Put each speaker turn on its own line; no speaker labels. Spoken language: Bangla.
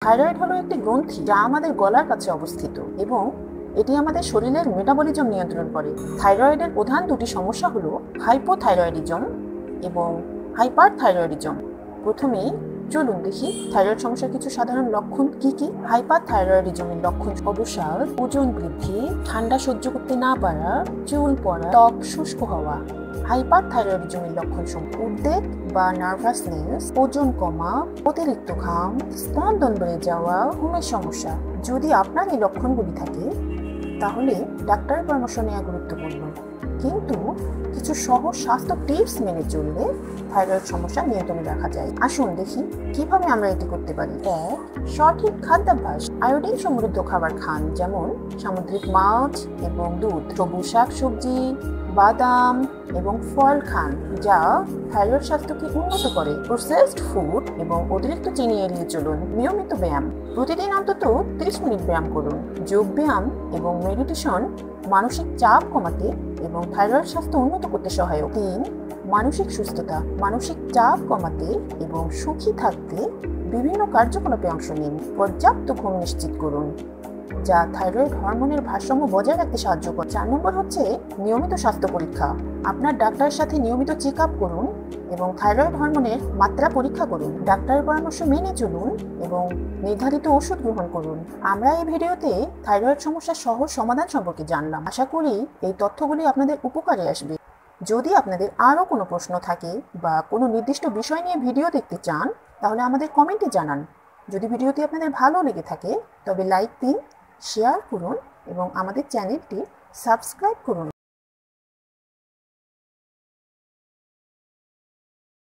থাইরয়েড হলো একটি গ্রন্থি যা আমাদের গলার কাছে অবস্থিত এবং এটি আমাদের শরীরের মেটাবলিজম নিয়ন্ত্রণ করে। থাইরয়েডের প্রধান দুটি সমস্যা হলো হাইপোথাইরয়েডিজম এবং হাইপারথাইরয়েডিজম। প্রথমে চলুন দেখি থাইরয়েড সমস্যার কিছু সাধারণ লক্ষণ কি কি। হাইপারথাইরয়েডিজমের লক্ষণ: অবসাদ, ওজন বৃদ্ধি, ঠান্ডা সহ্য করতে না পারা, চুল পড়া, ত্বক শুষ্ক হওয়া। হাইপারথাইরয়েডিজমের লক্ষণ: উদ্বেগ বা নার্ভাসনেস, ওজন কমা, অতিরিক্ত ঘাম, স্পন্দন বেড়ে যাওয়া, ঘুমের সমস্যা। যদি আপনার এই লক্ষণগুলি থাকে তাহলে ডাক্তারের পরামর্শ নেওয়া গুরুত্বপূর্ণ। কিন্তু কিছু সহজ স্বাস্থ্য টিপস মেনে চললে থাইরয়েড সমস্যা নিয়ন্ত্রণে রাখা যায়। আসুন দেখি কিভাবে আমরা এটি করতে পারি। 1. সঠিক খাদ্যাভ্যাস। আয়োডিন সমৃদ্ধ খাবার খান, যেমন সামুদ্রিক মাছ এবং দুধ। সবুজ শাকসবজি, বাদাম এবং ফল খান, যা থাইরয়েড স্বাস্থ্যকে উন্নত করে। প্রসেসড ফুড এবং অতিরিক্ত চিনি এড়িয়ে চলুন। নিয়মিত ব্যায়াম। প্রতিদিন অন্তত 30 মিনিট ব্যায়াম করুন। যোগ ব্যায়াম এবং মেডিটেশন মানসিক চাপ কমাতে এবং থাইরয়েড স্বাস্থ্য উন্নত করতে সহায়ক। 3. মানসিক সুস্থতা। মানসিক চাপ কমাতে এবং সুখী থাকতে বিভিন্ন কার্যকলাপে অংশ নিন। পর্যাপ্ত ঘুম নিশ্চিত করুন, যা থাইরয়েড হরমোনের ভারসাম্য বজায় রাখতে সাহায্য করে। 4 নম্বর হচ্ছে নিয়মিত স্বাস্থ্য পরীক্ষা। আপনার ডাক্তারের সাথে নিয়মিত চেক আপ করুন এবং থাইরয়েড হরমোনের মাত্রা পরীক্ষা করুন। ডাক্তারের পরামর্শ মেনে চলুন এবং নির্ধারিত ওষুধ গ্রহণ করুন। আমরা এই ভিডিওতে থাইরয়েড সমস্যার সহজ সমাধান সম্পর্কে জানলাম। আশা করি এই তথ্যগুলি আপনাদের উপকারে আসবে। যদি আপনাদের আরও কোনো প্রশ্ন থাকে বা কোনো নির্দিষ্ট বিষয় নিয়ে ভিডিও দেখতে চান, তাহলে আমাদের কমেন্টে জানান। যদি ভিডিওটি আপনাদের ভালো লেগে থাকে তবে লাইক দিন, শেয়ার করুন এবং আমাদের চ্যানেলটি সাবস্ক্রাইব করুন।